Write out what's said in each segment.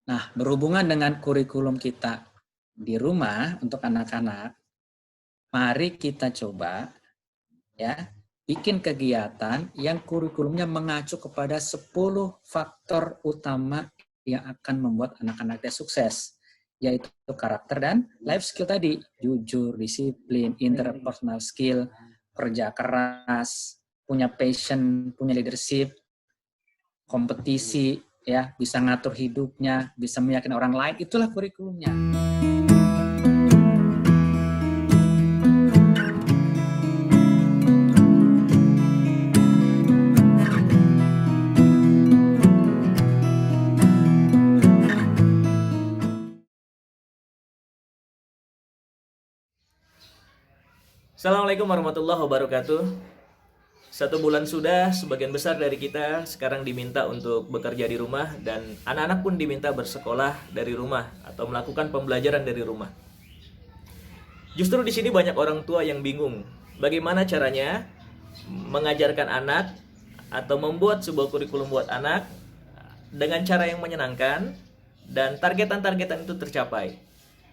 Nah, berhubungan dengan kurikulum kita di rumah untuk anak-anak, mari kita coba ya bikin kegiatan yang kurikulumnya mengacu kepada 10 faktor utama yang akan membuat anak-anaknya sukses, yaitu karakter dan life skill tadi, jujur, disiplin, interpersonal skill, kerja keras, punya passion, punya leadership, kompetisi, ya, bisa ngatur hidupnya, bisa meyakinkan orang lain, itulah kurikulumnya. Assalamualaikum warahmatullahi wabarakatuh. 1 bulan sudah, sebagian besar dari kita sekarang diminta untuk bekerja di rumah dan anak-anak pun diminta bersekolah dari rumah atau melakukan pembelajaran dari rumah. Justru di sini banyak orang tua yang bingung bagaimana caranya mengajarkan anak atau membuat sebuah kurikulum buat anak dengan cara yang menyenangkan dan targetan-targetan itu tercapai.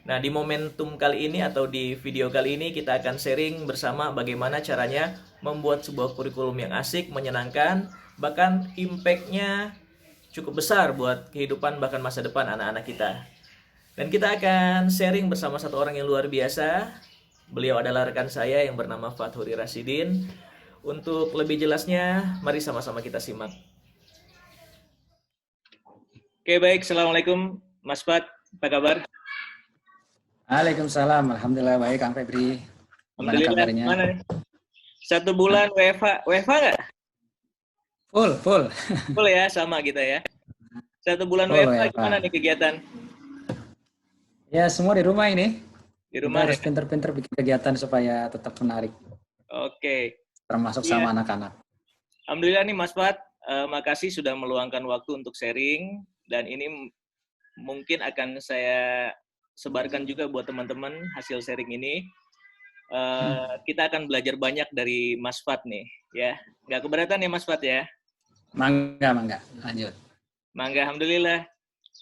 Nah, di momentum kali ini atau di video kali ini kita akan sharing bersama bagaimana caranya membuat sebuah kurikulum yang asik, menyenangkan, bahkan impact-nya cukup besar buat kehidupan bahkan masa depan anak-anak kita. Dan kita akan sharing bersama satu orang yang luar biasa. Beliau adalah rekan saya yang bernama Fathuri Rasidin. Untuk lebih jelasnya, mari sama-sama kita simak. Oke, baik. Assalamualaikum, Mas Fat. Apa kabar? Waalaikumsalam, alhamdulillah baik Kang Febri. Gimana Alhamdulillah, kabarnya? gimana nih? 1 bulan WFH nggak? Full. Full ya, sama kita ya. 1 bulan Full WFH ya gimana Pak. nih kegiatan? Ya semua di rumah ini. Di Kita rumah harus ya? pinter-pinter bikin kegiatan supaya tetap menarik, Oke. termasuk Iya. sama anak-anak. Alhamdulillah nih Mas Fat, makasih sudah meluangkan waktu untuk sharing. Dan ini mungkin akan saya sebarkan juga buat teman-teman hasil sharing ini. Kita akan belajar banyak dari Mas Fat nih, ya. Nggak keberatan ya Mas Fat ya? Mangga, lanjut. Mangga, Alhamdulillah.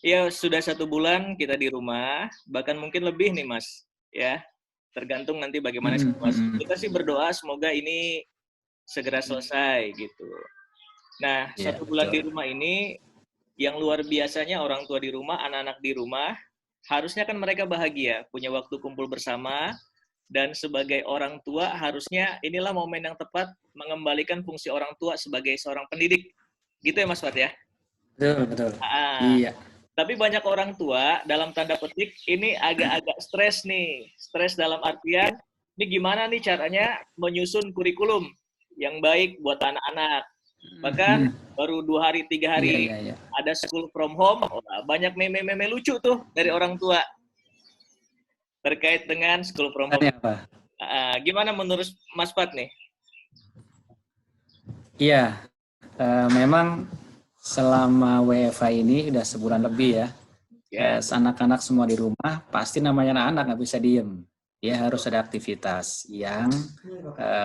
Ya, sudah 1 bulan kita di rumah, bahkan mungkin lebih nih Mas, ya. Tergantung nanti bagaimana situasi. Kita sih berdoa semoga ini segera selesai gitu. Nah, Iya 1 bulan di betul. rumah ini yang luar biasanya orang tua di rumah, anak-anak di rumah, harusnya kan mereka bahagia, punya waktu kumpul bersama, dan sebagai orang tua harusnya inilah momen yang tepat mengembalikan fungsi orang tua sebagai seorang pendidik. Gitu ya Mas Fat ya? Betul. Ah, Iya. tapi banyak orang tua dalam tanda petik ini agak-agak stres nih. Stres dalam artian ini gimana nih caranya menyusun kurikulum yang baik buat anak-anak. Bahkan baru 2 hari, 3 hari Iya. ada school from home, banyak meme-meme lucu tuh dari orang tua terkait dengan school from home. Tanya apa? Gimana menurut Mas Pat nih? Iya, memang selama WFH ini udah sebulan lebih ya. Ya, Anak-anak semua di rumah, pasti namanya anak-anak nggak bisa diem. Dia harus ada aktivitas yang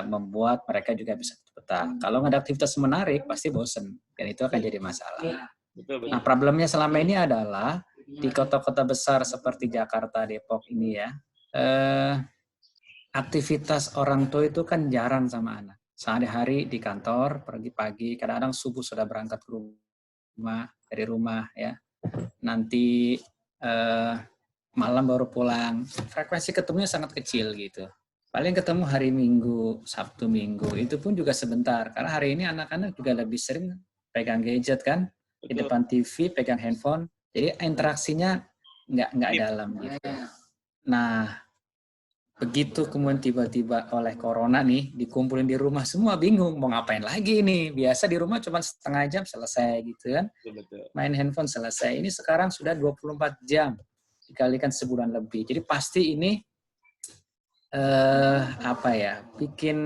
membuat mereka juga bisa betah. Kalau nggak ada aktivitas menarik, pasti bosen. Dan itu akan jadi masalah. betul. Nah, problemnya selama ini adalah di kota-kota besar seperti Jakarta, Depok ini ya, aktivitas orang tua itu kan jarang sama anak. Sehari-hari di kantor, pergi pagi, kadang-kadang subuh sudah berangkat ke rumah, dari rumah ya. Nanti malam baru pulang. Frekuensi ketemunya sangat kecil gitu. Paling ketemu hari Minggu, Sabtu Minggu. Itu pun juga sebentar. Karena hari ini anak-anak juga lebih sering pegang gadget kan. Di Betul. depan TV, pegang handphone. Jadi interaksinya nggak dalam gitu. Nah, begitu kemudian tiba-tiba oleh corona nih, dikumpulin di rumah semua bingung mau ngapain lagi nih. Biasa di rumah cuma setengah jam selesai gitu kan. Betul. Main handphone selesai. Ini sekarang sudah 24 jam dikalikan sebulan lebih. Jadi pasti ini bikin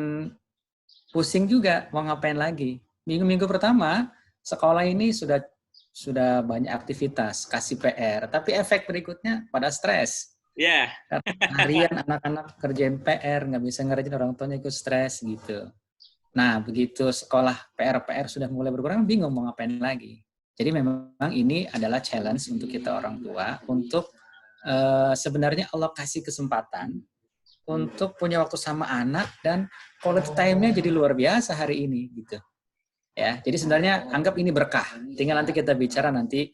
pusing juga mau ngapain lagi. Minggu-minggu pertama sekolah ini sudah banyak aktivitas, kasih PR, tapi efek berikutnya pada stres. Ya. Karena harian anak-anak kerjain PR, nggak bisa ngerjain, orang tuanya ikut stres gitu. Nah, begitu sekolah PR sudah mulai berkurang, bingung mau ngapain lagi. Jadi memang ini adalah challenge untuk kita orang tua untuk sebenarnya Allah kasih kesempatan untuk punya waktu sama anak dan quality time-nya jadi luar biasa hari ini gitu. Ya, jadi sebenarnya anggap ini berkah. Tinggal nanti kita bicara nanti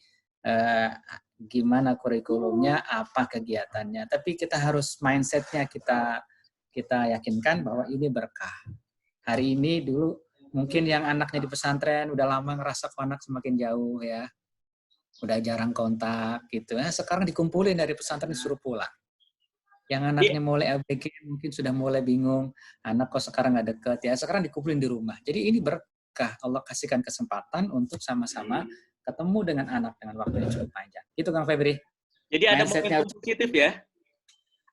gimana kurikulumnya, apa kegiatannya. Tapi kita harus mindset-nya kita yakinkan bahwa ini berkah. Hari ini dulu mungkin yang anaknya di pesantren udah lama ngerasa kok anak semakin jauh ya, udah jarang kontak gitu ya. Sekarang dikumpulin dari pesantren disuruh pulang. Yang anaknya mulai ABG mungkin sudah mulai bingung, anak kok sekarang nggak deket ya. Sekarang dikumpulin di rumah. Jadi ini berkah, Allah kasihkan kesempatan untuk sama-sama ketemu dengan anak dengan waktu yang cukup panjang. Itu Kang Febri. Jadi ada momentum positif ya.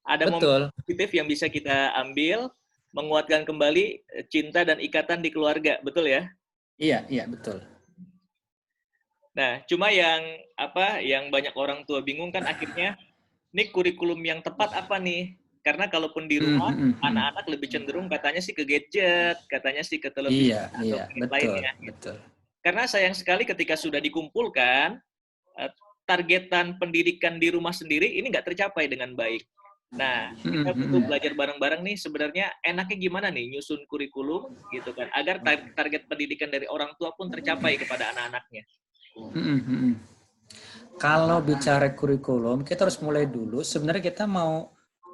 Ada Betul. momentum positif yang bisa kita ambil, menguatkan kembali cinta dan ikatan di keluarga, betul ya? Iya, betul. Nah, cuma yang banyak orang tua bingung kan akhirnya, ini kurikulum yang tepat apa nih? Karena kalaupun di rumah, anak-anak lebih cenderung katanya sih ke gadget, katanya sih ke televisi atau ke lainnya. Betul. Karena sayang sekali ketika sudah dikumpulkan, targetan pendidikan di rumah sendiri ini nggak tercapai dengan baik. Nah, kita butuh belajar bareng-bareng nih sebenarnya enaknya gimana nih nyusun kurikulum gitu kan, agar target pendidikan dari orang tua pun tercapai kepada anak-anaknya. Kalau bicara kurikulum, kita harus mulai dulu. Sebenarnya kita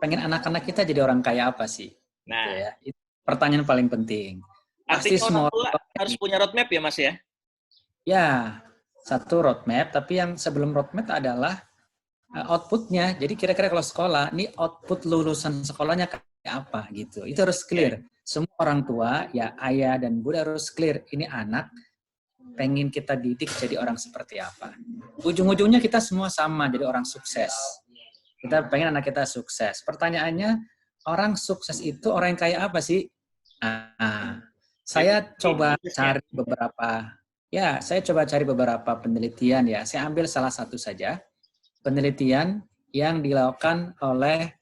pengen anak-anak kita jadi orang kaya apa sih? Nah, gitu ya. Itu pertanyaan paling penting. Pasti artinya semua orang tua harus punya roadmap ya, Mas ya? Ya, satu roadmap, tapi yang sebelum roadmap adalah outputnya. Jadi kira-kira kalau sekolah, ini output lulusan sekolahnya kayak apa gitu. Itu harus clear. Semua orang tua, ya ayah dan bunda harus clear. Ini anak pengen kita didik jadi orang seperti apa. Ujung-ujungnya kita semua sama, jadi orang sukses. Kita pengen anak kita sukses. Pertanyaannya, orang sukses itu orang yang kayak apa sih? Saya coba cari beberapa penelitian ya. Saya ambil salah satu saja. Penelitian yang dilakukan oleh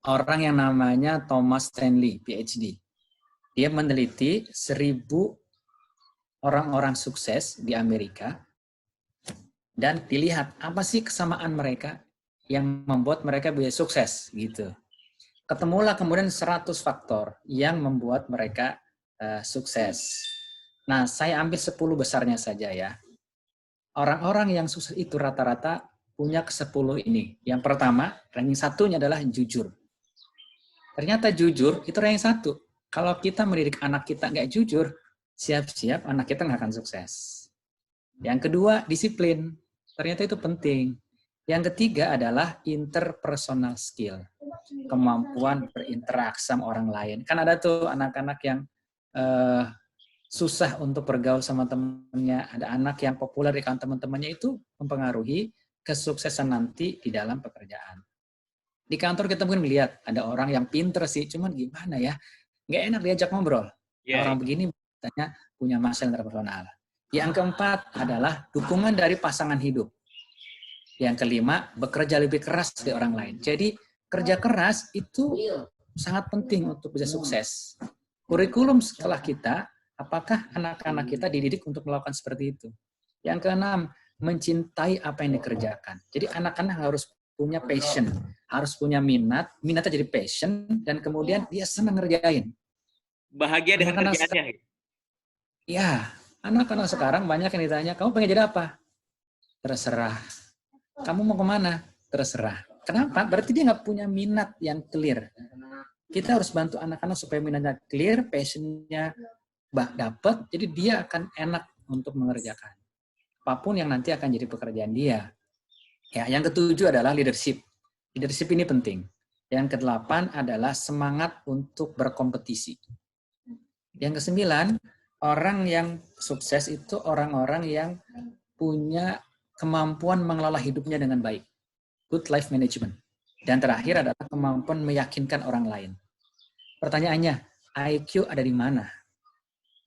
orang yang namanya Thomas Stanley, PhD. Dia meneliti 1.000 orang-orang sukses di Amerika dan dilihat apa sih kesamaan mereka yang membuat mereka bisa sukses gitu. Ketemulah kemudian 100 faktor yang membuat mereka sukses. Nah, saya ambil 10 besarnya saja ya. Orang-orang yang sukses itu rata-rata punya ke-10 ini. Yang pertama, ranking satunya adalah jujur. Ternyata jujur itu ranking 1. Kalau kita mendidik anak kita nggak jujur, siap-siap anak kita nggak akan sukses. Yang kedua, disiplin. Ternyata itu penting. Yang ketiga adalah interpersonal skill. Kemampuan berinteraksi sama orang lain. Kan ada tuh anak-anak yang susah untuk bergaul sama temannya. Ada anak yang populer di kalangan teman-temannya, itu mempengaruhi kesuksesan nanti di dalam pekerjaan. Di kantor kita mungkin melihat ada orang yang pinter sih, cuman gimana ya, nggak enak diajak ngobrol. Orang begini katanya punya masalah interpersonal. Yang keempat adalah dukungan dari pasangan hidup. Yang kelima, bekerja lebih keras dari orang lain. Jadi kerja keras itu sangat penting untuk bisa sukses. Kurikulum setelah kita, apakah anak-anak kita dididik untuk melakukan seperti itu? Yang keenam, mencintai apa yang dikerjakan. Jadi anak-anak harus punya passion, harus punya minatnya jadi passion, dan kemudian dia senang ngerjain. Bahagia dengan kerjaannya. Ya, anak-anak sekarang banyak yang ditanya, kamu pengen jadi apa? Terserah. Kamu mau kemana? Terserah. Kenapa? Berarti dia nggak punya minat yang clear. Kita harus bantu anak-anak supaya minatnya clear, passion-nya dapat, jadi dia akan enak untuk mengerjakan apapun yang nanti akan jadi pekerjaan dia. Ya, yang ketujuh adalah leadership. Leadership ini penting. Yang kedelapan adalah semangat untuk berkompetisi. Yang kesembilan, orang yang sukses itu orang-orang yang punya kemampuan mengelola hidupnya dengan baik. Good life management. Dan terakhir adalah kemampuan meyakinkan orang lain. Pertanyaannya, IQ ada di mana?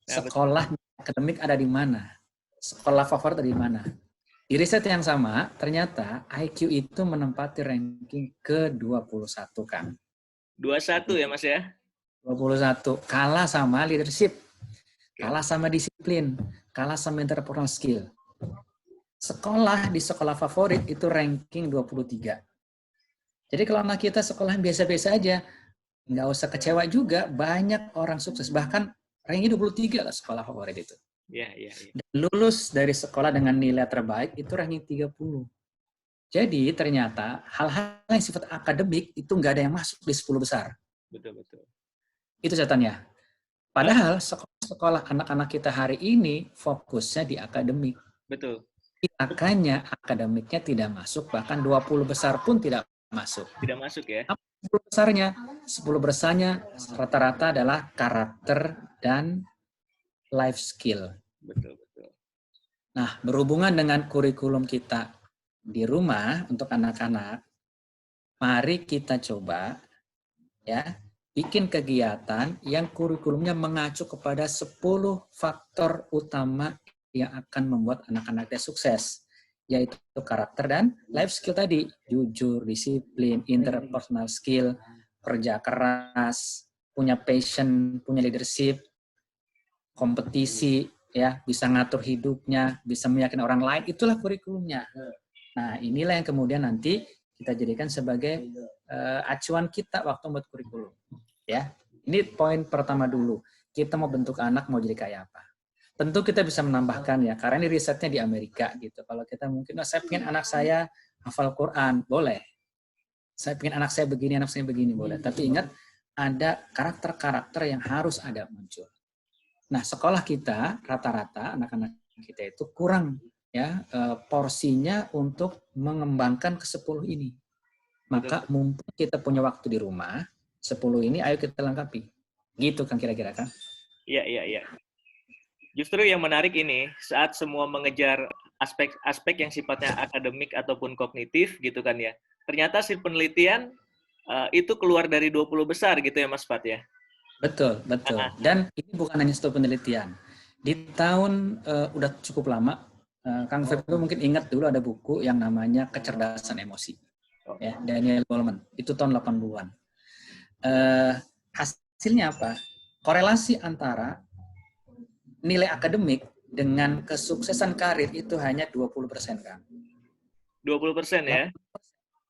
Sekolah akademik ada di mana? Sekolah favorit ada di mana? Di riset yang sama, ternyata IQ itu menempati ranking ke-21, Kang. 21 ya, Mas ya? 21. Kalah sama leadership. kalah sama disiplin, kalah sama interpersonal skill. Sekolah di sekolah favorit itu ranking 23. Jadi kalau anak kita sekolah biasa-biasa aja, nggak usah kecewa juga, banyak orang sukses. Bahkan ranking 23 lah sekolah favorit itu. Iya. Dan lulus dari sekolah dengan nilai terbaik itu ranking 30. Jadi ternyata hal-hal yang sifat akademik itu nggak ada yang masuk di 10 besar. Betul. Itu catatannya. Padahal sekolah anak-anak kita hari ini fokusnya di akademik. Betul. Makanya akademiknya tidak masuk, bahkan 20 besar pun tidak masuk. Tidak masuk ya? Apa 10 besarnya? 10 besarnya rata-rata adalah karakter dan life skill. Betul. Nah, berhubungan dengan kurikulum kita di rumah untuk anak-anak, mari kita coba ya bikin kegiatan yang kurikulumnya mengacu kepada 10 faktor utama yang akan membuat anak-anak kita sukses, yaitu karakter dan life skill tadi, jujur, disiplin, interpersonal skill, kerja keras, punya passion, punya leadership, kompetisi, ya, bisa ngatur hidupnya, bisa meyakinkan orang lain, itulah kurikulumnya. Nah, inilah yang kemudian nanti kita jadikan sebagai acuan kita waktu membuat kurikulum. Ya, ini poin pertama dulu. Kita mau bentuk anak mau jadi kayak apa? Tentu kita bisa menambahkan ya, karena ini risetnya di Amerika gitu. Kalau kita mungkin, saya pengen anak saya hafal Quran, boleh. Saya pengen anak saya begini, boleh. Tapi ingat, ada karakter-karakter yang harus ada muncul. Nah, sekolah kita rata-rata anak-anak kita itu kurang ya porsinya untuk mengembangkan ke-10 ini. Maka mumpung kita punya waktu di rumah, 10 ini ayo kita lengkapi. Gitu kan kira-kira kan? Iya. Justru yang menarik ini, saat semua mengejar aspek-aspek yang sifatnya akademik ataupun kognitif gitu kan ya. Ternyata hasil penelitian itu keluar dari 20 besar gitu ya Mas Fat ya. Betul. Dan ini bukan hanya satu penelitian. Di tahun udah cukup lama, Kang Febri mungkin ingat dulu ada buku yang namanya Kecerdasan Emosi. Ya, Daniel Goleman. Itu tahun 80-an. Hasilnya apa? Korelasi antara nilai akademik dengan kesuksesan karir itu hanya 20%, Kang. 20% ya?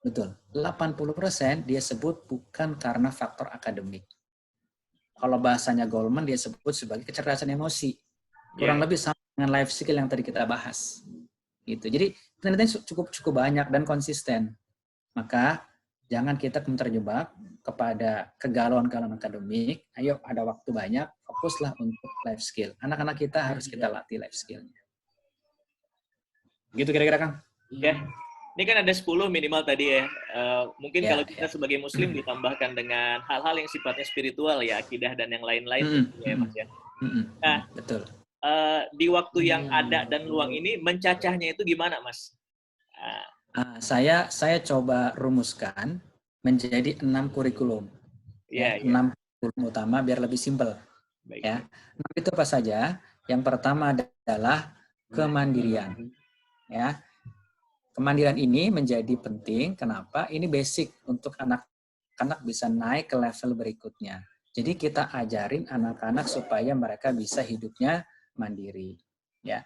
Betul. 80% dia sebut bukan karena faktor akademik. Kalau bahasanya Goleman dia sebut sebagai kecerdasan emosi. Kurang lebih sama dengan life skill yang tadi kita bahas. Gitu. Jadi penelitian cukup banyak dan konsisten. Maka jangan kita terjebak kepada kegalauan-kegalauan akademik. Ayo ada waktu banyak, fokuslah untuk life skill. Anak-anak kita harus kita latih life skill-nya. Gitu kira-kira, Kang? Ya. Ini kan ada 10 minimal tadi ya. Mungkin kalau kita sebagai muslim ditambahkan dengan hal-hal yang sifatnya spiritual ya, akidah dan yang lain-lain ya Mas ya. Nah, betul. Di waktu yang ada dan luang ini mencacahnya itu gimana, Mas? Saya coba rumuskan menjadi 6 kurikulum. 6 kurikulum utama biar lebih simpel. Ya. 6 itu apa saja? Yang pertama adalah kemandirian. Ya. Kemandirian ini menjadi penting. Kenapa? Ini basic untuk anak-anak bisa naik ke level berikutnya. Jadi kita ajarin anak-anak supaya mereka bisa hidupnya mandiri. Ya.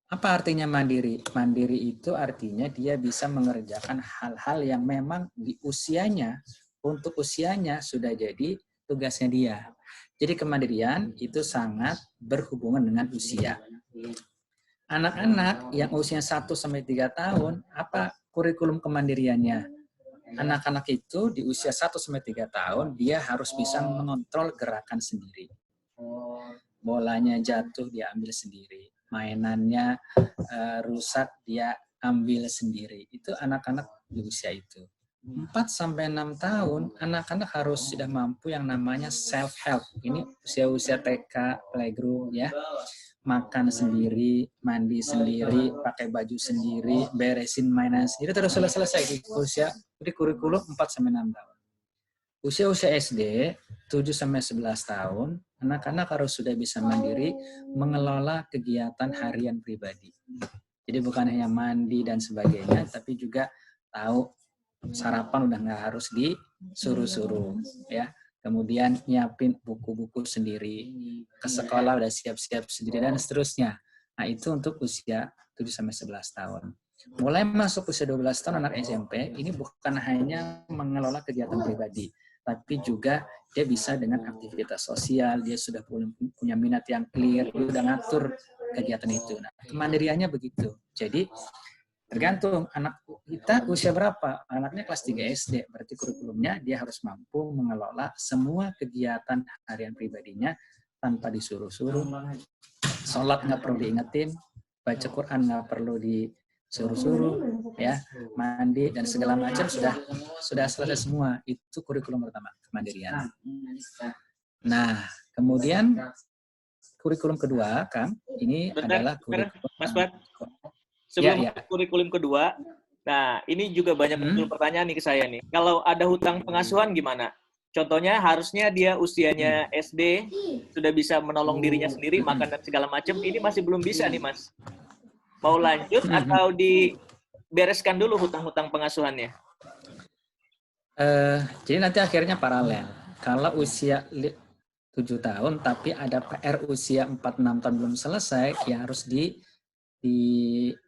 Apa artinya mandiri? Mandiri itu artinya dia bisa mengerjakan hal-hal yang memang di usianya, untuk usianya sudah jadi tugasnya dia. Jadi kemandirian itu sangat berhubungan dengan usia. Anak-anak yang usianya 1-3 tahun, apa kurikulum kemandiriannya? Anak-anak itu di usia 1-3 tahun, dia harus bisa mengontrol gerakan sendiri. Bolanya jatuh, dia ambil sendiri. Mainannya rusak, dia ambil sendiri. Itu anak-anak di usia itu. 4-6 tahun, anak-anak harus sudah mampu yang namanya self-help. Ini usia-usia TK, playgroup ya. Makan sendiri, mandi sendiri, pakai baju sendiri, beresin mainan sendiri, terus selesai di usia di kurikulum 4-6 tahun. Usia-usia SD 7-11 tahun, anak-anak harus sudah bisa mandiri mengelola kegiatan harian pribadi. Jadi bukan hanya mandi dan sebagainya, tapi juga tahu sarapan udah nggak harus disuruh-suruh, ya. kemudian nyiapin buku-buku sendiri, ke sekolah udah siap-siap sendiri, dan seterusnya. Nah, itu untuk usia 7-11 tahun. Mulai masuk usia 12 tahun anak SMP, ini bukan hanya mengelola kegiatan pribadi, tapi juga dia bisa dengan aktivitas sosial, dia sudah punya minat yang clear, dia udah ngatur kegiatan itu. Nah, kemandiriannya begitu. Jadi, tergantung anak kita usia berapa. Anaknya kelas 3 SD, berarti kurikulumnya dia harus mampu mengelola semua kegiatan harian pribadinya tanpa disuruh-suruh. Sholat nggak perlu diingetin, baca Quran nggak perlu disuruh-suruh, ya, mandi dan segala macam sudah selesai semua. Itu kurikulum pertama, kemandirian. Nah, kemudian kurikulum kedua, Kang, ini adalah kurikulum Mas Bat. Sebelum ya. kurikulum kedua, nah ini juga banyak muncul pertanyaan nih ke saya nih. Kalau ada hutang pengasuhan gimana? Contohnya harusnya dia usianya SD, sudah bisa menolong dirinya sendiri, makan dan segala macam. Ini masih belum bisa nih, Mas. Mau lanjut atau dibereskan dulu hutang-hutang pengasuhannya? Jadi nanti akhirnya paralel. Kalau usia 7 tahun, tapi ada PR usia 4-6 tahun belum selesai, ya harus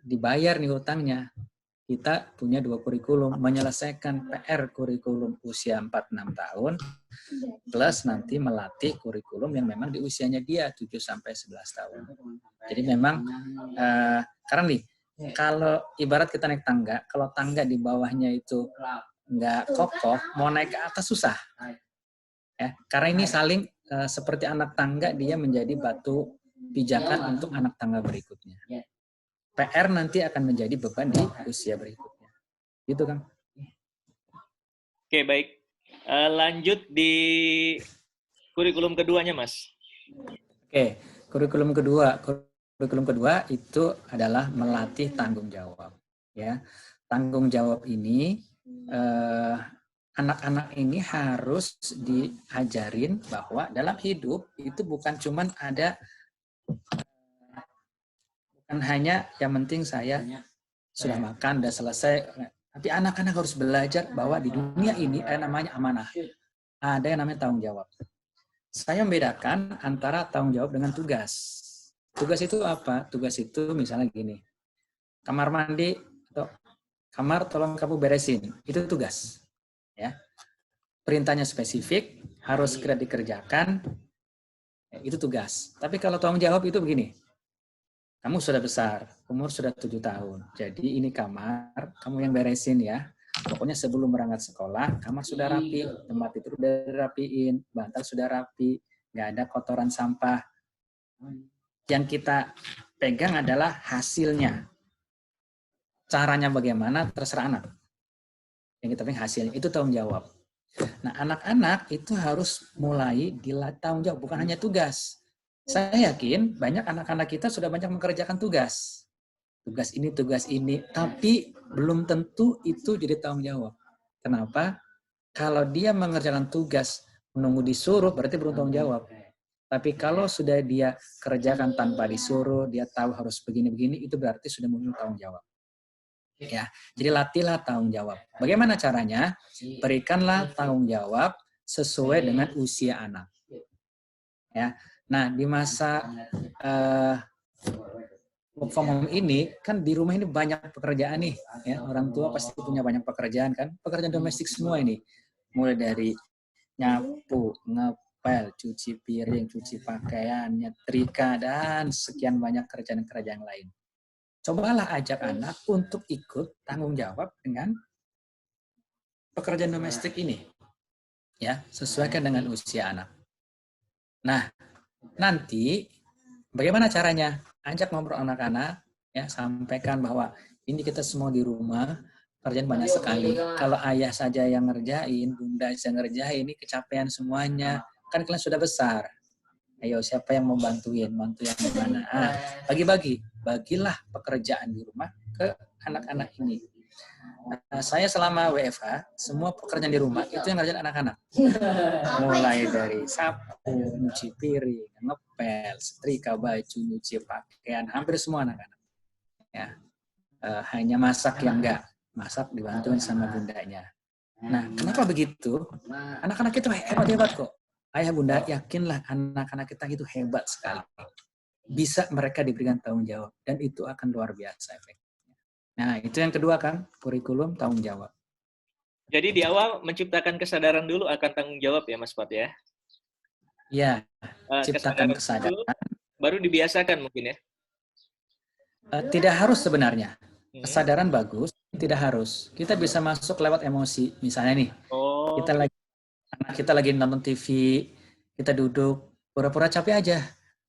dibayar nih hutangnya. Kita punya 2 kurikulum, menyelesaikan PR kurikulum usia 4-6 tahun, plus nanti melatih kurikulum yang memang di usianya dia 7-11 tahun. Jadi memang, karena nih, kalau ibarat kita naik tangga, kalau tangga di bawahnya itu nggak kokoh, mau naik ke atas susah. Ya, karena ini saling seperti anak tangga, dia menjadi batu pijakan untuk anak tangga berikutnya. PR nanti akan menjadi beban di usia berikutnya. Gitu, Kang. Oke, baik. Lanjut di kurikulum keduanya, Mas. Oke, kurikulum kedua itu adalah melatih tanggung jawab. Ya, tanggung jawab ini anak-anak ini harus diajarin bahwa dalam hidup itu bukan cuman ada hanya yang penting saya sudah makan, sudah selesai. Tapi anak-anak harus belajar bahwa di dunia ini ada namanya amanah. Ada yang namanya tanggung jawab. Saya membedakan antara tanggung jawab dengan tugas. Tugas itu apa? Tugas itu misalnya gini. Kamar mandi atau kamar tolong kamu beresin. Itu tugas. Ya. Perintahnya spesifik, harus segera dikerjakan. Itu tugas. Tapi kalau tanggung jawab itu begini. Kamu sudah besar, umur sudah 7 tahun. Jadi ini kamar, kamu yang beresin ya. Pokoknya sebelum berangkat sekolah, kamar sudah rapi, tempat tidur sudah rapiin, bantal sudah rapi, nggak ada kotoran sampah. Yang kita pegang adalah hasilnya. Caranya bagaimana, terserah anak. Yang kita pegang hasilnya, itu tanggung jawab. Nah, anak-anak itu harus mulai dilatih tanggung jawab, bukan hanya tugas. Saya yakin banyak anak-anak kita sudah banyak mengerjakan tugas. Tugas ini, tapi belum tentu itu jadi tanggung jawab. Kenapa? Kalau dia mengerjakan tugas menunggu disuruh, berarti belum tanggung jawab. Tapi kalau sudah dia kerjakan tanpa disuruh, dia tahu harus begini-begini, itu berarti sudah memenuhi tanggung jawab. Ya, jadi latihlah tanggung jawab. Bagaimana caranya? Berikanlah tanggung jawab sesuai dengan usia anak. Ya, nah di masa work from home ini kan di rumah ini banyak pekerjaan nih, ya, orang tua pasti punya banyak pekerjaan kan, pekerjaan domestik semua ini, mulai dari nyapu, ngepel, cuci piring, cuci pakaian, nyetrika, dan sekian banyak kerjaan-kerjaan lain. Cobalah ajak anak untuk ikut tanggung jawab dengan pekerjaan domestik ini, ya, sesuaikan dengan usia anak. Nah, nanti bagaimana caranya? Ajak ngobrol anak-anak, ya, sampaikan bahwa ini kita semua di rumah, kerjaan banyak sekali. Kalau ayah saja yang ngerjain, bunda yang ngerjain, ini kecapean semuanya. Kan kalian sudah besar. Ayo, siapa yang mau bantuin? Bantu yang mana? Bagilah pekerjaan di rumah ke anak-anak ini. Nah, saya selama WFH, semua pekerjaan di rumah itu yang ngerjain anak-anak. Mulai dari sapu, nyuci piring, ngepel, setrika baju, nyuci pakaian, hampir semua anak-anak. Ya, hanya masak yang enggak, masak dibantuin sama bundanya. Nah, kenapa begitu? Anak-anak itu hebat-hebat kok. Ayah bunda yakinlah anak-anak kita itu hebat sekali. Bisa mereka diberikan tanggung jawab dan itu akan luar biasa efeknya. Nah, itu yang kedua kan, kurikulum tanggung jawab. Jadi di awal menciptakan kesadaran dulu akan tanggung jawab ya Mas Fat ya. Ya, ciptakan Kesadaran dulu, kesadaran. baru dibiasakan mungkin ya. Tidak harus sebenarnya. Kesadaran bagus, tidak harus. Kita bisa masuk lewat emosi. Misalnya nih, kita lagi nonton TV, kita duduk, pura-pura capek aja.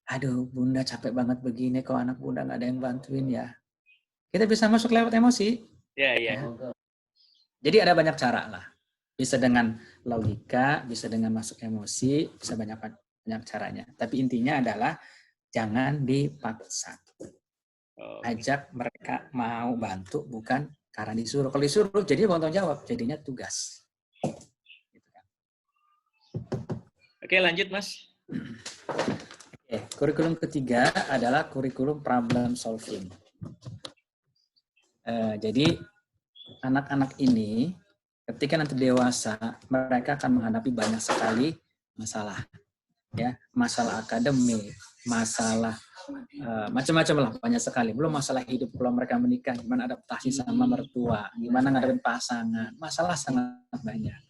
Aduh, bunda capek banget begini, kok anak bunda nggak ada yang bantuin ya. Kita bisa masuk lewat emosi. Ya. Jadi ada banyak cara lah. Bisa dengan logika, bisa dengan masuk emosi, bisa banyak caranya. Tapi intinya adalah jangan dipaksa. Ajak mereka mau bantu, bukan karena disuruh. Kalau disuruh, jadi tanggung jawab, jadinya tugas. Oke, lanjut Mas. Kurikulum ketiga adalah kurikulum problem solving. Jadi anak-anak ini ketika nanti dewasa mereka akan menghadapi banyak sekali masalah, ya, masalah akademik, masalah macam-macam lah, banyak sekali. Belum masalah hidup kalau mereka menikah, gimana adaptasi sama mertua, gimana ngadepin pasangan, masalah sangat banyak.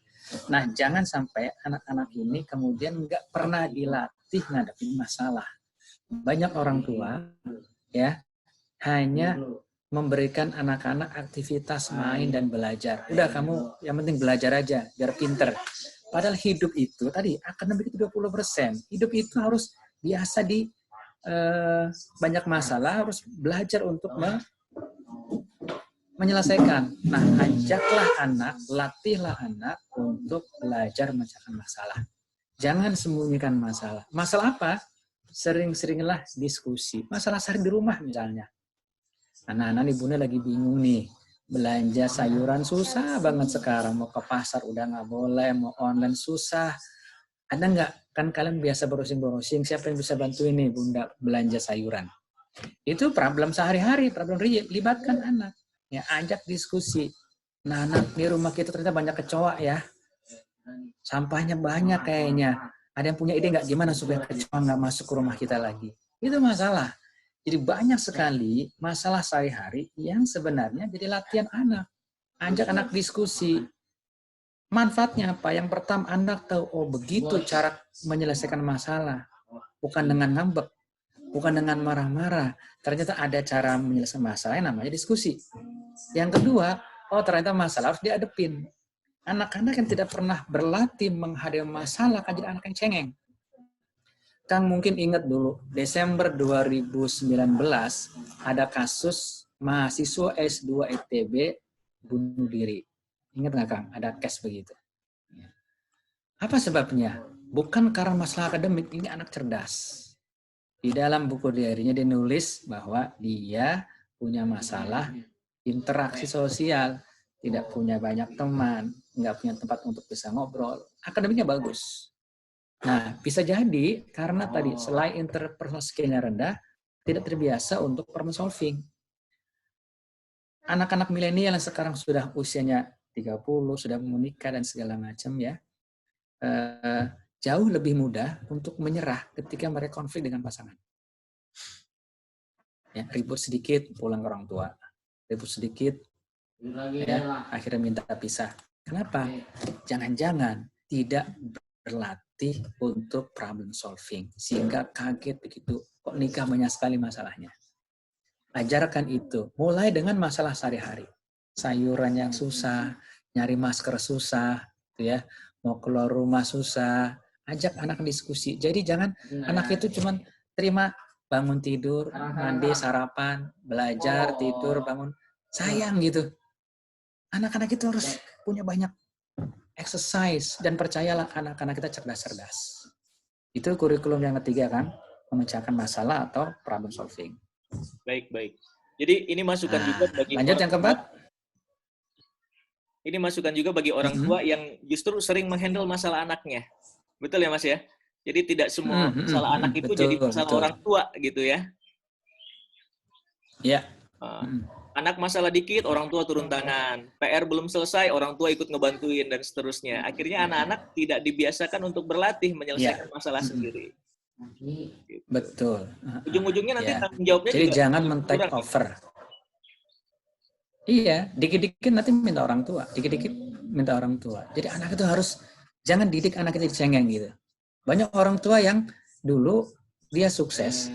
Nah, jangan sampai anak-anak ini kemudian nggak pernah dilatih ngadepin masalah. Banyak orang tua ya hanya memberikan anak-anak aktivitas main dan belajar. Udah kamu yang penting belajar aja biar pinter. Padahal hidup itu tadi akademik itu 20%. Hidup itu harus biasa di banyak masalah, harus belajar untuk menyelesaikan. Nah, ajaklah anak, latihlah anak untuk belajar memecahkan masalah. Jangan sembunyikan masalah. Masalah apa? Sering-seringlah diskusi. Masalah sehari di rumah misalnya. Anak-anak nih bunda lagi bingung nih. Belanja sayuran susah banget sekarang. Mau ke pasar udah nggak boleh. Mau online susah. Ada nggak? Kan kalian biasa browsing-browsing. Siapa yang bisa bantuin nih bunda belanja sayuran? Itu problem sehari-hari. Problem real. Libatkan anak. Ya, ajak diskusi. Nah, anak di rumah kita ternyata banyak kecoa ya. Sampahnya banyak kayaknya. Ada yang punya ide nggak gimana supaya kecoa nggak masuk ke rumah kita lagi? Itu masalah. Jadi banyak sekali masalah sehari-hari yang sebenarnya jadi latihan anak. Ajak anak diskusi. Manfaatnya apa? Yang pertama, anak tahu, oh begitu cara menyelesaikan masalah. Bukan dengan ngambek. Bukan dengan marah-marah. Ternyata ada cara menyelesaikan masalah yang namanya diskusi. Yang kedua, oh ternyata masalah harus diadepin. Anak-anak yang tidak pernah berlatih menghadapi masalah akan jadi anak yang cengeng. Kang mungkin ingat dulu, Desember 2019 ada kasus mahasiswa S2 ITB bunuh diri. Ingat nggak Kang? Ada case begitu. Apa sebabnya? Bukan karena masalah akademik, ini anak cerdas. Di dalam buku diarinya dia nulis bahwa dia punya masalah interaksi sosial, tidak punya banyak teman, nggak punya tempat untuk bisa ngobrol. Akademiknya bagus. Nah, bisa jadi karena tadi selain interpersonal skill-nya rendah, tidak terbiasa untuk problem solving. Anak-anak milenial yang sekarang sudah usianya 30, sudah menikah dan segala macam ya, jauh lebih mudah untuk menyerah ketika mereka konflik dengan pasangan. Ya, ribut sedikit pulang ke orang tua, ribut sedikit, ya, akhirnya minta pisah. Kenapa? Jangan-jangan tidak berlatih untuk problem solving sehingga kaget begitu kok nikah banyak sekali masalahnya. Ajarkan itu mulai dengan masalah sehari-hari, sayuran yang susah, nyari masker susah, gitu ya, mau keluar rumah susah, ajak anak diskusi. Jadi jangan anak itu cuma terima bangun tidur, mandi, sarapan, belajar, tidur, bangun, sayang gitu. Anak-anak itu harus punya banyak exercise dan percayalah anak-anak kita cerdas-cerdas. Itu kurikulum yang ketiga kan, memecahkan masalah atau problem solving. Baik. Jadi ini masukan juga bagi lanjut yang keempat. Ini masukan juga bagi orang tua yang justru sering menghandle masalah anaknya. Betul ya Mas ya? Jadi tidak semua masalah anak itu betul, jadi masalah orang tua gitu ya. Ya. Anak masalah dikit, orang tua turun tangan. PR belum selesai, orang tua ikut ngebantuin, dan seterusnya. Akhirnya anak-anak tidak dibiasakan untuk berlatih Ya, menyelesaikan masalah sendiri. Gitu. betul. Ujung-ujungnya nanti Ya. tanggung jawabnya Jadi juga jangan men-take kurang. over. Iya, dikit-dikit nanti minta orang tua, dikit-dikit minta orang tua. Jadi anak itu harus, jangan didik anak itu cengeng gitu. Banyak orang tua yang dulu dia sukses,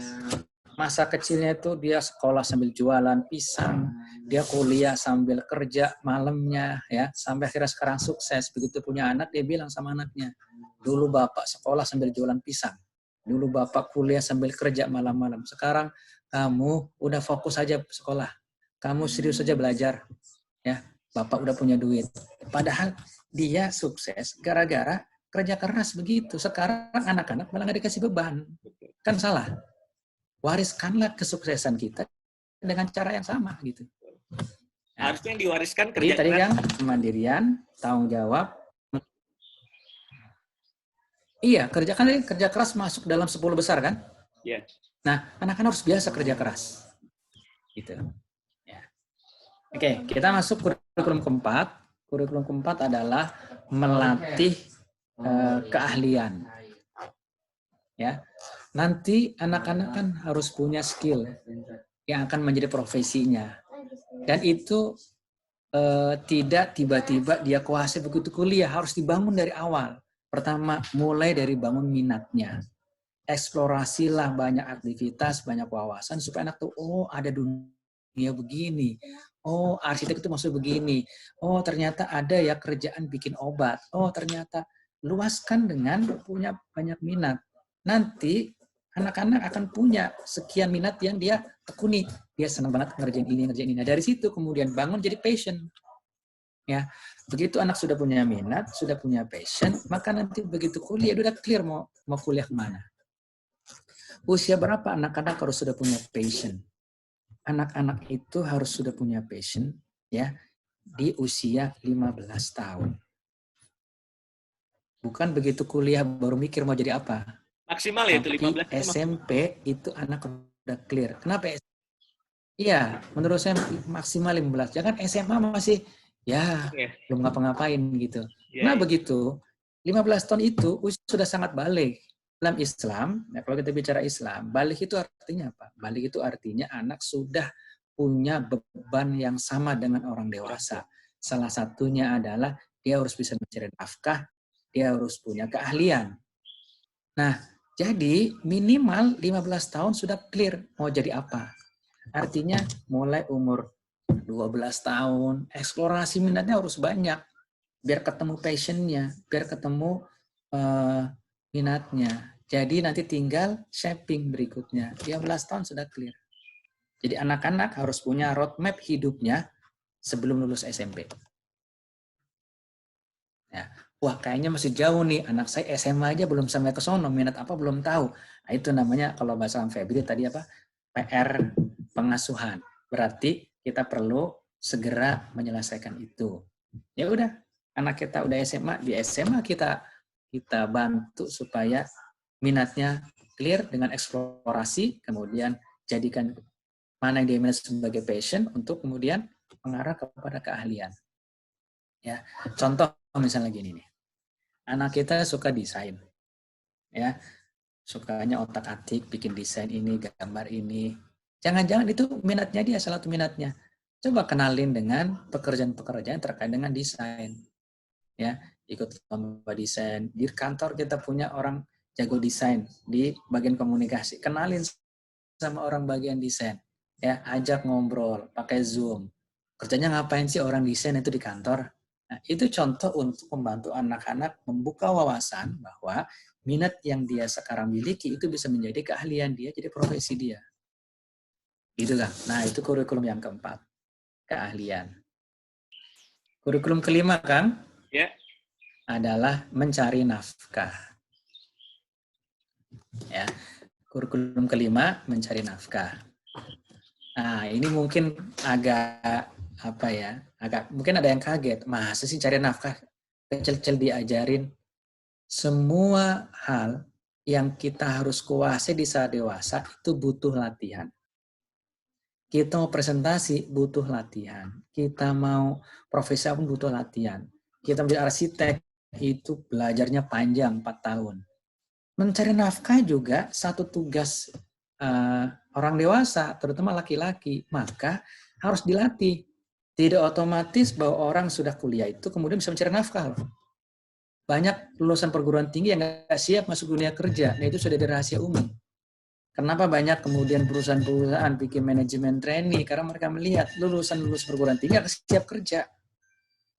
masa kecilnya itu dia sekolah sambil jualan pisang, dia kuliah sambil kerja malamnya, ya sampai akhirnya sekarang sukses. Begitu punya anak, dia bilang sama anaknya, dulu bapak sekolah sambil jualan pisang, dulu bapak kuliah sambil kerja malam-malam, sekarang kamu udah fokus aja sekolah, kamu serius saja belajar, ya bapak udah punya duit. Padahal dia sukses gara-gara kerja keras begitu. Sekarang anak-anak malah nggak dikasih beban, kan salah. Wariskanlah kesuksesan kita dengan cara yang sama gitu. Nah, Harusnya yang diwariskan jadi kerja tadi keras. kan kemandirian, tanggung jawab. Iya, kerja keras masuk dalam 10 besar kan? Ya. Nah, anak-anak harus biasa kerja keras. Gitu. Ya. Oke, kita masuk kurikulum keempat. Kurikulum keempat adalah melatih keahlian. Ya, nanti anak-anak kan harus punya skill yang akan menjadi profesinya. Dan itu tidak tiba-tiba dia kuasai begitu kuliah, harus dibangun dari awal. Pertama, mulai dari bangun minatnya. Eksplorasilah banyak aktivitas, banyak wawasan, supaya anak tuh, oh ada dunia begini. Oh, arsitek itu maksud begini. Oh, ternyata ada ya kerjaan bikin obat. Oh, ternyata luaskan dengan punya banyak minat. Nanti anak-anak akan punya sekian minat yang dia tekuni. Dia senang banget ngerjain ini, ngerjain ini. Nah, dari situ kemudian bangun jadi passion. Ya, begitu anak sudah punya minat, sudah punya passion, maka nanti begitu kuliah udah clear mau kuliah kemana. Usia berapa anak-anak harus sudah punya passion? Anak-anak itu harus sudah punya passion ya di usia 15 tahun. Bukan begitu kuliah baru mikir mau jadi apa. Maksimal ya itu 15 Tapi itu SMP itu anak udah clear. Kenapa? Iya, menurut saya maksimal 15. Jangan SMA masih ya belum ngapa-ngapain gitu. Nah begitu, 15 tahun itu usia sudah sangat balik. Dalam Islam, ya kalau kita bicara Islam, balik itu artinya apa? Balik itu artinya anak sudah punya beban yang sama dengan orang dewasa. Salah satunya adalah dia harus bisa mencari nafkah, dia harus punya keahlian. Nah, jadi minimal 15 tahun sudah clear mau jadi apa. Artinya mulai umur 12 tahun, eksplorasi minatnya harus banyak. Biar ketemu passionnya, biar ketemu minatnya. Jadi nanti tinggal shaping berikutnya. 15 tahun sudah clear. Jadi anak-anak harus punya roadmap hidupnya sebelum lulus SMP. Ya. Wah, kayaknya masih jauh nih. Anak saya SMA aja belum sampai ke sono. Minat apa belum tahu. Nah, itu namanya kalau bahasa Febri tadi apa? PR pengasuhan. Berarti kita perlu segera menyelesaikan itu. Ya udah, anak kita udah SMA, di SMA kita bantu supaya minatnya clear dengan eksplorasi, kemudian jadikan mana yang dia minat sebagai passion untuk kemudian mengarah kepada keahlian. Ya, contoh misalnya gini nih, anak kita suka desain, ya, sukanya otak-atik, bikin desain ini, gambar ini. Jangan-jangan itu minatnya dia, salah satu minatnya. Coba kenalin dengan pekerjaan-pekerjaan terkait dengan desain. Ya, ikut lomba desain. Di kantor kita punya orang jago desain di bagian komunikasi. Kenalin sama orang bagian desain. Ya, ajak ngobrol, pakai Zoom. Kerjanya ngapain sih orang desain itu di kantor? Nah, itu contoh untuk membantu anak-anak membuka wawasan bahwa minat yang dia sekarang miliki itu bisa menjadi keahlian dia, jadi profesi dia. Gitu kan? Nah, itu kurikulum yang keempat, keahlian. Kurikulum kelima, Kang, adalah mencari nafkah. Ya, kurikulum kelima mencari nafkah. Nah, ini mungkin agak apa ya? Mungkin ada yang kaget. Masa sih cari nafkah? Kecil-kecil diajarin. Semua hal yang kita harus kuasai di saat dewasa itu butuh latihan. Kita mau presentasi butuh latihan. Kita mau profesi pun butuh latihan. Kita menjadi arsitek itu belajarnya panjang 4 tahun. Mencari nafkah juga satu tugas orang dewasa, terutama laki-laki. Maka harus dilatih. Tidak otomatis bahwa orang sudah kuliah itu kemudian bisa mencari nafkah. Banyak lulusan perguruan tinggi yang nggak siap masuk dunia kerja. Nah, itu sudah di rahasia umum. Kenapa banyak kemudian perusahaan-perusahaan bikin manajemen trainee? Karena mereka melihat lulusan perguruan tinggi akan siap kerja.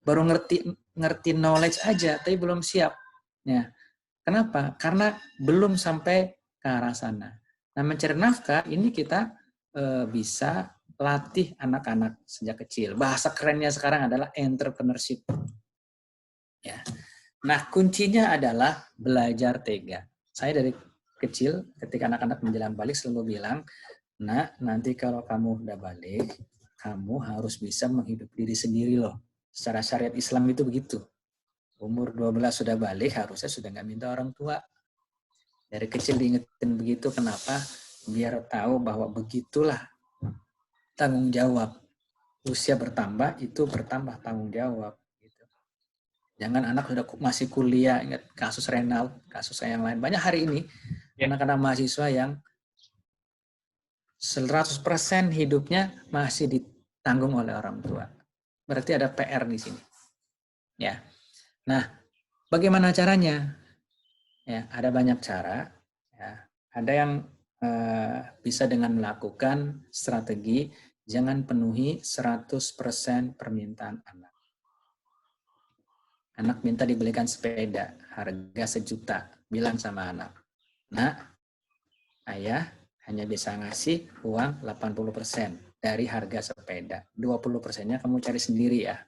Baru ngerti knowledge aja, tapi belum siap. Ya. Kenapa? Karena belum sampai ke arah sana. Nah, mencari nafkah ini kita bisa latih anak-anak sejak kecil. Bahasa kerennya sekarang adalah entrepreneurship. Ya. Nah, kuncinya adalah belajar tega. Saya dari kecil, ketika anak-anak menjelang balik selalu bilang, nah, nanti kalau kamu udah balik, kamu harus bisa menghidupi diri sendiri loh. Secara syariat Islam itu begitu. Umur 12 sudah balik, harusnya sudah nggak minta orang tua. Dari kecil diingetin begitu, kenapa? Biar tahu bahwa begitulah tanggung jawab. Usia bertambah, itu bertambah tanggung jawab. Gitu. Jangan anak sudah masih kuliah, ingat kasus Renal, kasus yang lain. Banyak hari ini, anak-anak mahasiswa yang 100% hidupnya masih ditanggung oleh orang tua. Berarti ada PR di sini. Ya. Nah, bagaimana caranya? Ya, ada banyak cara. Ya. Ada yang bisa dengan melakukan strategi jangan penuhi 100% permintaan anak. Anak minta dibelikan sepeda, harga 1 juta. Bilang sama anak, "Nak, ayah hanya bisa ngasih uang 80% dari harga sepeda. 20%-nya kamu cari sendiri ya."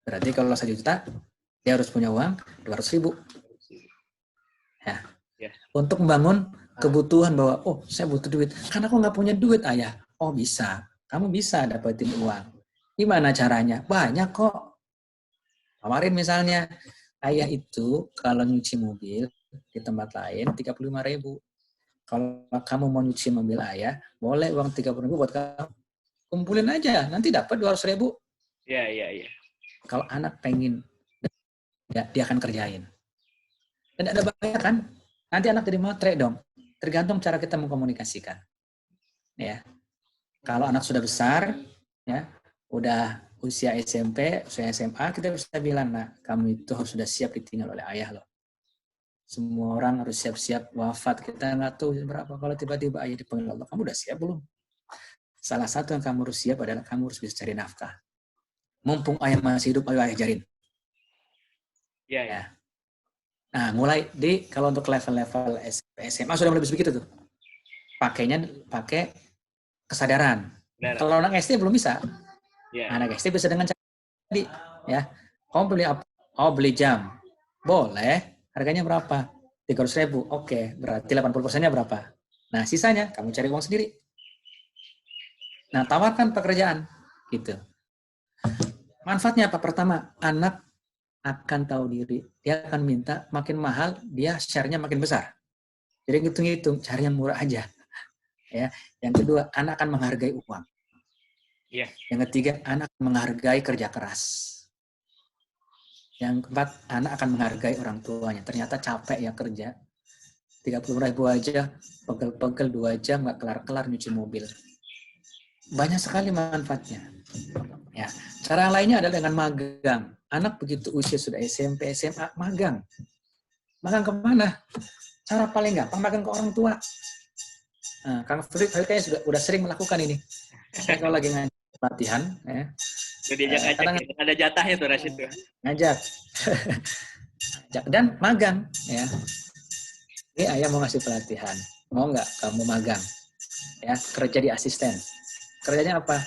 Berarti kalau 1 juta, dia harus punya uang 200.000. Ya. Untuk membangun kebutuhan bahwa, oh saya butuh duit. Karena aku nggak punya duit ayah. Oh bisa. Kamu bisa dapetin uang. Gimana caranya? Banyak kok. Kemarin misalnya, ayah itu kalau nyuci mobil di tempat lain 35.000. Kalau kamu mau nyuci mobil ayah, boleh uang 30.000 buat kamu. Kumpulin aja, nanti dapat 200.000. Iya. Kalau anak pengen, ya, dia akan kerjain. Dan ada bahaya kan? Nanti anak jadi matre dong. Tergantung cara kita mengkomunikasikan. Ya. Kalau anak sudah besar, ya, udah usia SMP, usia SMA, kita bisa bilang, nah, kamu itu harus sudah siap ditinggal oleh ayah loh. Semua orang harus siap-siap wafat. Kita nggak tahu berapa. Kalau tiba-tiba ayah dipanggil Allah, kamu udah siap belum? Salah satu yang kamu harus siap adalah kamu harus bisa cari nafkah. Mumpung ayah masih hidup, ayo ayah ajarin. Ya. Nah, mulai kalau untuk level-level SMA sudah mulai begitu tuh. Pakai kesadaran. Kalau anak SD belum bisa. Anak SD bisa dengan cara tadi, ya. Kamu beli apa? Oh, beli jam. Boleh. Harganya berapa? 300.000. Oke, berarti 80%-nya berapa? Nah, sisanya kamu cari uang sendiri. Nah, tawarkan pekerjaan gitu. Manfaatnya apa? Pertama, anak akan tahu diri. Dia akan minta makin mahal, dia share-nya makin besar. Jadi ngitung-ngitung, cari yang murah aja. Ya. Yang kedua, anak akan menghargai uang. Yang ketiga, anak menghargai kerja keras. Yang keempat, anak akan menghargai orang tuanya. Ternyata capek ya kerja. 30.000 aja, pegel-pegel 2 jam, nggak kelar-kelar nyuci mobil. Banyak sekali manfaatnya. Ya. Cara lainnya adalah dengan magang. Anak begitu usia sudah SMP, SMA, magang. Magang kemana? Cara paling gampang, magang ke orang tua. Nah, Kang Frit kayaknya sudah sering melakukan ini. Saya kalau lagi ngajak pelatihan, ya. Kadang ada jatahnya tuh Rashid tuh. Ngajak. Dan magang, ya. Ini ayah mau ngasih pelatihan, mau nggak kamu magang? Ya, kerja di asisten. Kerjanya apa?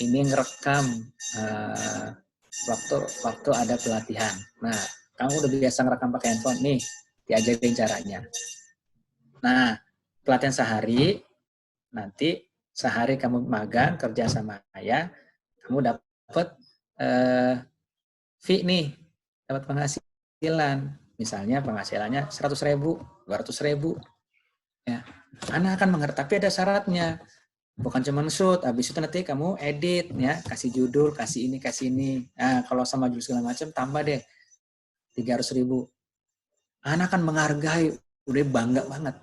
Ini ngerekam waktu ada pelatihan. Nah, kamu udah biasa ngerekam pakai handphone, nih diajarin caranya. Nah, pelatihan sehari, nanti sehari kamu magang kerja sama ayah, kamu dapat fee nih, dapat penghasilan. Misalnya penghasilannya 100.000, 200.000. Ya. Anak akan mengerti, tapi ada syaratnya. Bukan cuma shoot, habis itu nanti kamu edit ya, kasih judul, kasih ini, kasih ini. Nah, kalau sama judul segala macam tambah deh 300.000. Anak kan menghargai, udah bangga banget.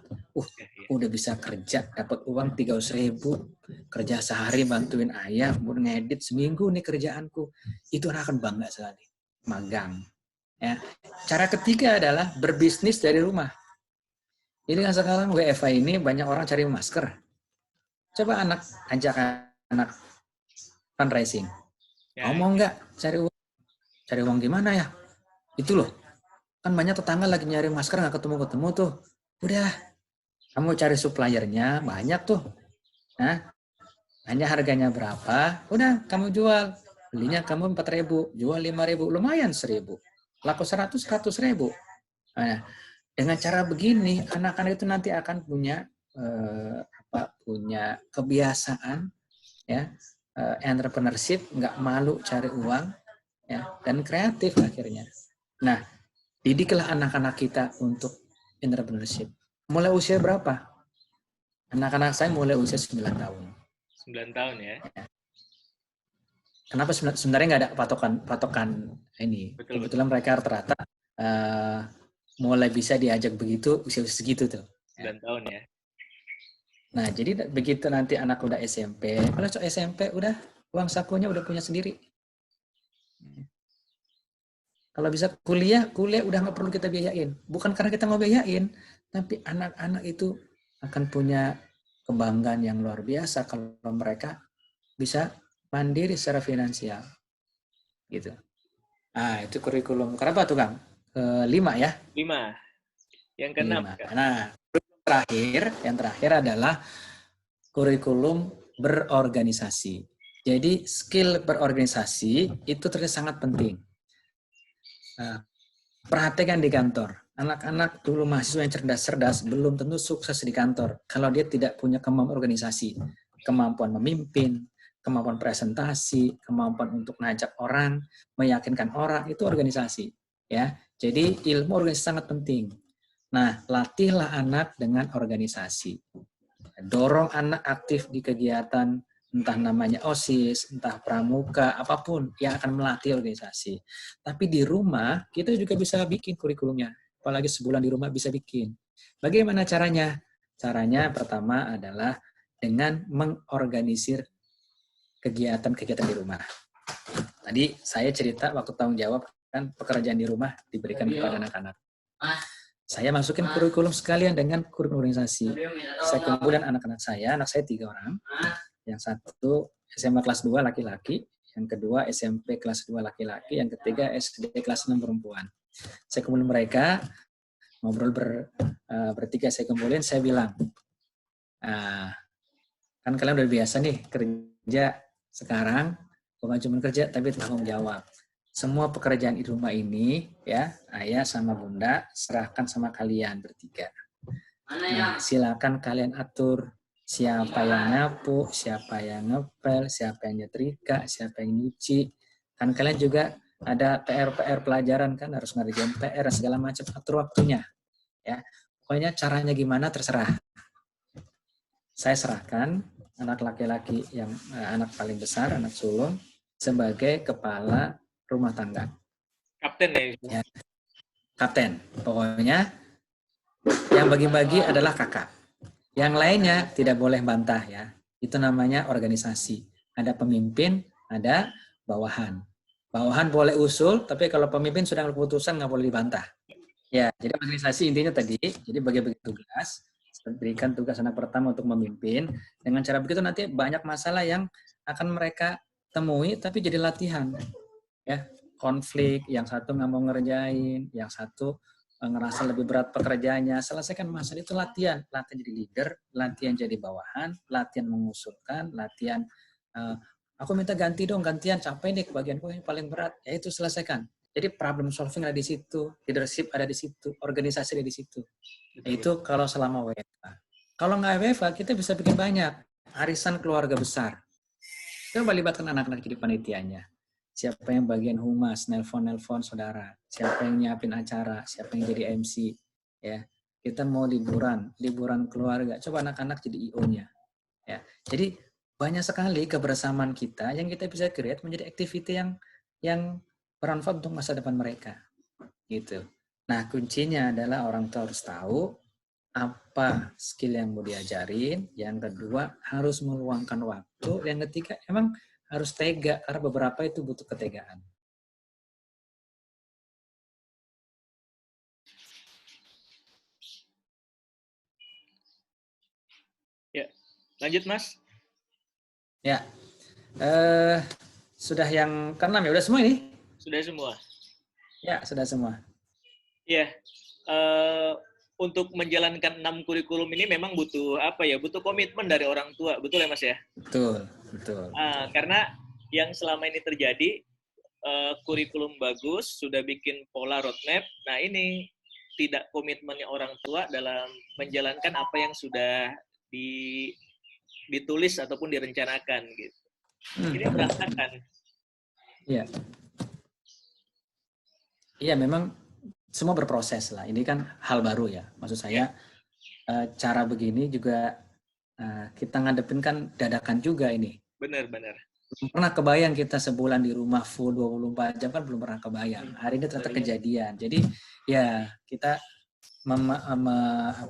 Udah bisa kerja, dapat uang 300.000, kerja sehari bantuin ayah, buat ngedit seminggu nih kerjaanku. Itu anak akan bangga sekali. Magang. Ya. Cara ketiga adalah berbisnis dari rumah. Jadi kan sekarang WFH ini banyak orang cari masker. Coba ajak anak fundraising. Mau nggak cari uang gimana ya? Itu loh. Kan banyak tetangga lagi nyari masker nggak ketemu-ketemu tuh. Udah, kamu cari suppliernya banyak tuh. Nah, hanya harganya berapa? Udah, kamu jual. Belinya kamu 4.000, jual 5.000, lumayan 1.000. Laku 100.000. Nah, dengan cara begini, anak-anak itu nanti akan punya punya kebiasaan ya, entrepreneurship, nggak malu cari uang ya, dan kreatif akhirnya. Nah, didiklah anak-anak kita untuk entrepreneurship. Mulai usia berapa? Anak-anak saya mulai usia 9 tahun. 9 tahun ya. Kenapa sebenarnya nggak ada patokan ini? Betul. Kebetulan mereka rata-rata mulai bisa diajak begitu usia segitu tuh. 9 tahun ya. Nah, jadi begitu nanti anak udah SMP, kalau SMP udah uang sakunya udah punya sendiri. Kalau bisa kuliah udah nggak perlu kita biayain. Bukan karena kita mau biayain, tapi anak-anak itu akan punya kebanggaan yang luar biasa kalau mereka bisa mandiri secara finansial. Gitu. Ah, itu kurikulum. Kenapa tuh, Kang? 5 ya? 5. Yang keenam. Nah, yang terakhir adalah kurikulum berorganisasi. Jadi skill berorganisasi itu ternyata sangat penting. Nah, perhatikan di kantor. Anak-anak dulu mahasiswa yang cerdas-cerdas belum tentu sukses di kantor kalau dia tidak punya kemampuan organisasi, kemampuan memimpin, kemampuan presentasi, kemampuan untuk ngajak orang, meyakinkan orang, itu organisasi. Ya, jadi ilmu organisasi sangat penting. Nah, latihlah anak dengan organisasi. Dorong anak aktif di kegiatan, entah namanya OSIS, entah pramuka, apapun yang akan melatih organisasi. Tapi di rumah, kita juga bisa bikin kurikulumnya. Apalagi sebulan di rumah bisa bikin. Bagaimana caranya? Caranya pertama adalah dengan mengorganisir kegiatan-kegiatan di rumah. Tadi saya cerita waktu tanggung jawab, kan pekerjaan di rumah diberikan kepada anak-anak. Saya masukin kurikulum sekalian dengan kurikulum organisasi. Saya kumpulkan anak-anak saya 3 orang. Yang satu SMA kelas 2 laki-laki, yang kedua SMP kelas 2 laki-laki, yang ketiga SD kelas 6 perempuan. Saya kumpulin mereka, ngobrol bertiga saya kumpulin, saya bilang, kan kalian udah biasa nih kerja sekarang, bukan cuma kerja tapi tanggung jawab. Semua pekerjaan di rumah ini ya, ayah sama bunda serahkan sama kalian bertiga. Nah, silakan kalian atur siapa yang nyapu, siapa yang ngepel, siapa yang nyetrika, siapa yang nyuci. Kan kalian juga ada PR pelajaran kan, harus ngerjain PR segala macam, atur waktunya. Ya, pokoknya caranya gimana terserah. Saya serahkan anak laki-laki yang anak paling besar, anak sulung, sebagai kepala rumah tangga. Kapten ya? Kapten. Pokoknya yang bagi-bagi adalah kakak. Yang lainnya tidak boleh bantah ya. Itu namanya organisasi. Ada pemimpin, ada bawahan. Bawahan boleh usul, tapi kalau pemimpin sudah keputusan nggak boleh dibantah. Ya, jadi organisasi intinya tadi, jadi bagi-bagi tugas, berikan tugas anak pertama untuk memimpin. Dengan cara begitu nanti banyak masalah yang akan mereka temui, tapi jadi latihan. Ya, konflik, yang satu nggak mau ngerjain, yang satu ngerasa lebih berat pekerjaannya, selesaikan masalah itu latihan jadi leader, latihan jadi bawahan, latihan mengusulkan, latihan aku minta gantian capek nih kebagianku yang paling berat, ya itu selesaikan. Jadi problem solving ada di situ, leadership ada di situ, organisasi ada di situ. Itu kalau selama WFH. Kalau nggak WFH kita bisa bikin banyak arisan keluarga besar. Coba libatkan anak-anak jadi panitianya. Siapa yang bagian humas, nelpon saudara, siapa yang nyiapin acara, siapa yang jadi MC, ya. Kita mau liburan keluarga, coba anak-anak jadi IO-nya. Ya. Jadi banyak sekali kebersamaan kita yang kita bisa create menjadi activity yang bermanfaat untuk masa depan mereka. Gitu. Nah, kuncinya adalah orang tua harus tahu apa skill yang mau diajarin. Yang kedua, harus meluangkan waktu. Yang ketiga, emang harus tega, karena beberapa itu butuh ketegaan. Ya, lanjut Mas. Ya, sudah yang keenam ya? Udah semua ini? Sudah semua. Ya, sudah semua. Ya, untuk menjalankan 6 kurikulum ini memang butuh apa ya? Butuh komitmen dari orang tua, betul ya Mas ya? Betul, betul. Karena yang selama ini terjadi, kurikulum bagus, sudah bikin pola roadmap. Nah ini tidak komitmennya orang tua dalam menjalankan apa yang sudah ditulis ataupun direncanakan gitu. Ini berantakan. Iya. Iya, memang semua berproses lah. Ini kan hal baru ya. Maksud saya cara begini juga kita ngadepin kan dadakan juga ini. Benar-benar. Belum pernah kebayang kita sebulan di rumah full 24 jam kan belum pernah kebayang. Hari ini ternyata kejadian. Jadi ya kita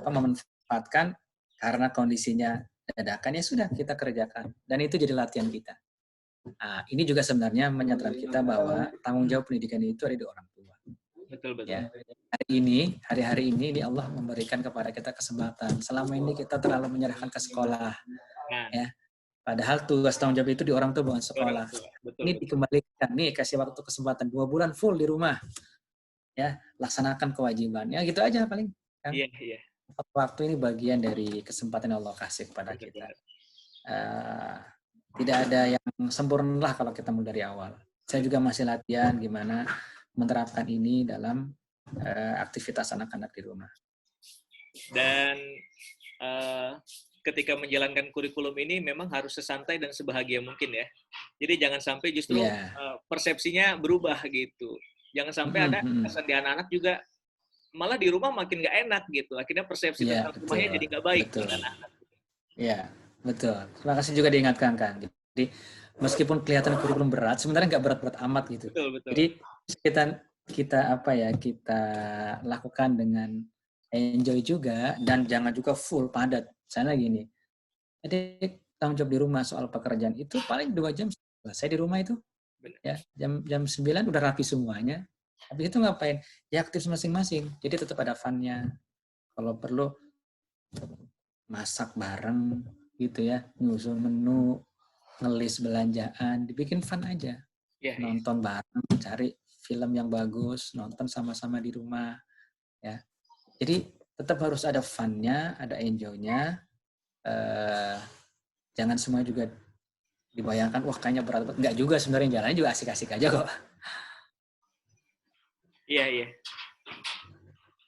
memanfaatkan karena kondisinya dadakan, ya sudah kita kerjakan. Dan itu jadi latihan kita. Nah, ini juga sebenarnya menyadarkan kita bahwa tanggung jawab pendidikan itu ada di orang tua. Betul. Ya. Hari-hari ini Allah memberikan kepada kita kesempatan. Selama ini kita terlalu menyerahkan ke sekolah. Ya. Padahal tugas tanggung jawab itu di orang tua, bukan sekolah. Ini dikembalikan, nih kasih waktu kesempatan 2 bulan full di rumah. Ya, laksanakan kewajiban. Ya gitu aja paling. Kan? Iya. Waktu ini bagian dari kesempatan yang Allah kasih kepada kita. Tidak ada yang sempurna lah kalau kita mulai dari awal. Saya juga masih latihan gimana menerapkan ini dalam aktivitas anak-anak di rumah. Dan ketika menjalankan kurikulum ini memang harus sesantai dan sebahagia mungkin ya. Jadi jangan sampai justru persepsinya berubah gitu. Jangan sampai ada kesan di anak-anak juga malah di rumah makin nggak enak gitu. Akhirnya persepsi tentang rumahnya jadi nggak baik buat anak-anak. Iya, betul. Terima kasih juga diingatkan kan. Jadi meskipun kelihatan kurikulum berat, sebenarnya nggak berat-berat amat gitu. Betul. Jadi kita lakukan dengan enjoy juga, dan jangan juga full padat. Misalnya gini, jadi tanggung jawab di rumah soal pekerjaan itu paling 2 jam selesai di rumah itu. Ya, jam 9 udah rapi semuanya. Habis itu ngapain? Ya aktif masing-masing. Jadi tetap ada fun-nya. Kalau perlu masak bareng gitu ya, nyusun menu, ngelis belanjaan, dibikin fun aja. Nonton bareng, cari film yang bagus, nonton sama-sama di rumah ya. Jadi tetap harus ada fun-nya, ada enjoy-nya. Jangan semua juga dibayangkan wah kayaknya berat banget. Enggak juga, sebenarnya jalannya juga asik-asik aja kok. Iya.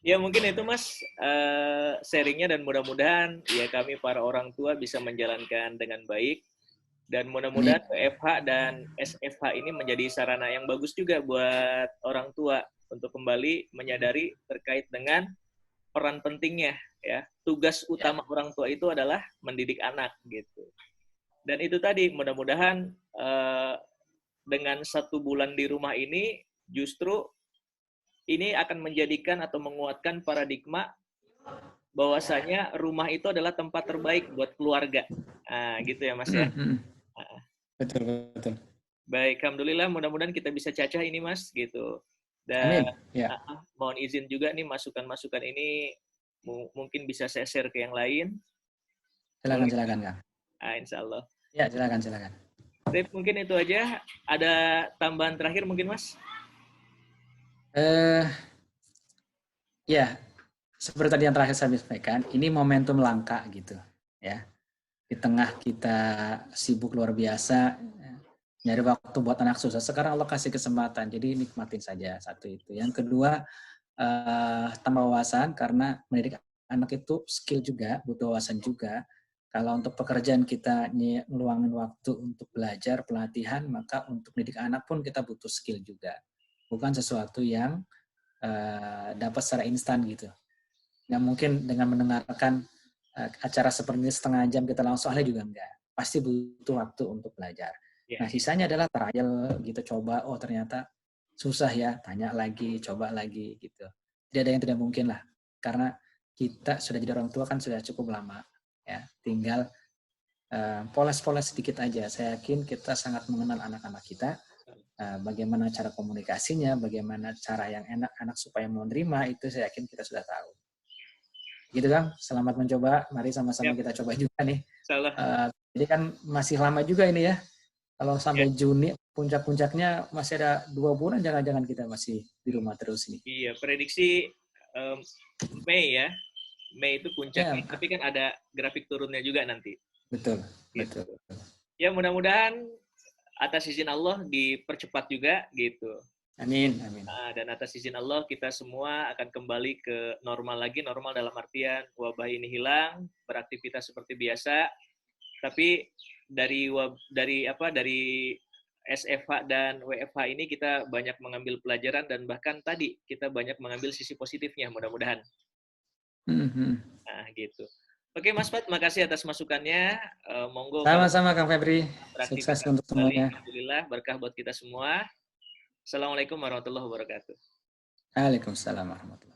Ya mungkin itu Mas sharingnya, dan mudah-mudahan ya kami para orang tua bisa menjalankan dengan baik, dan mudah-mudahan WFH dan SFH ini menjadi sarana yang bagus juga buat orang tua untuk kembali menyadari terkait dengan peran pentingnya ya. Tugas utama orang tua itu adalah mendidik anak gitu. Dan itu tadi mudah-mudahan dengan 1 bulan di rumah ini justru ini akan menjadikan atau menguatkan paradigma bahwasanya rumah itu adalah tempat terbaik buat keluarga. Nah, gitu ya Mas ya. Betul. Baik, alhamdulillah, mudah-mudahan kita bisa cacah ini Mas gitu. Dan mohon izin juga nih masukan-masukan ini mungkin bisa saya share ke yang lain. Silakan Kang. Insya Allah. Ya, silakan. Baik, mungkin itu aja. Ada tambahan terakhir mungkin Mas? Ya, seperti tadi yang terakhir saya sampaikan, ini momentum langka gitu, ya. Di tengah kita sibuk luar biasa, nyari waktu buat anak susah. Sekarang Allah kasih kesempatan, jadi nikmatin saja. Satu itu. Yang kedua, tambah wawasan, karena mendidik anak itu skill juga, butuh wawasan juga. Kalau untuk pekerjaan kita ngeluangin waktu untuk belajar, pelatihan, maka untuk mendidik anak pun kita butuh skill juga. Bukan sesuatu yang dapat secara instan gitu. Nggak mungkin dengan mendengarkan acara seperti ini setengah jam kita langsung ahli juga enggak. pasti butuh waktu untuk belajar. Ya. Nah, sisanya adalah trial gitu, coba, oh ternyata susah ya, tanya lagi, coba lagi gitu. Tidak ada yang tidak mungkin lah, karena kita sudah jadi orang tua kan sudah cukup lama, ya. Tinggal poles-poles sedikit aja. Saya yakin kita sangat mengenal anak-anak kita, bagaimana cara komunikasinya, bagaimana cara yang enak anak supaya mau menerima, itu saya yakin kita sudah tahu. Gitu Kang, selamat mencoba. Mari sama-sama kita coba juga nih. Salah. Jadi kan masih lama juga ini ya. Kalau sampai Ya. Juni, puncak-puncaknya masih ada 2 bulan, jangan-jangan kita masih di rumah terus nih. Iya, prediksi Mei ya. Mei itu puncaknya, Ya, tapi kan ada grafik turunnya juga nanti. betul, Gitu. betul. Ya mudah-mudahan atas izin Allah dipercepat juga gitu. Amin, amin. Dan atas izin Allah kita semua akan kembali ke normal lagi, normal dalam artian wabah ini hilang, beraktivitas seperti biasa. Tapi dari SFH dan WFH ini kita banyak mengambil pelajaran dan bahkan tadi kita banyak mengambil sisi positifnya mudah-mudahan. Nah, gitu. Oke Mas Fat, makasih atas masukannya. Monggo Sama-sama Kang Febri. Sukses beraktivitas untuk kembali. semuanya. Alhamdulillah, berkah buat kita semua. Assalamualaikum warahmatullahi wabarakatuh. Waalaikumsalam warahmatullahi wabarakatuh.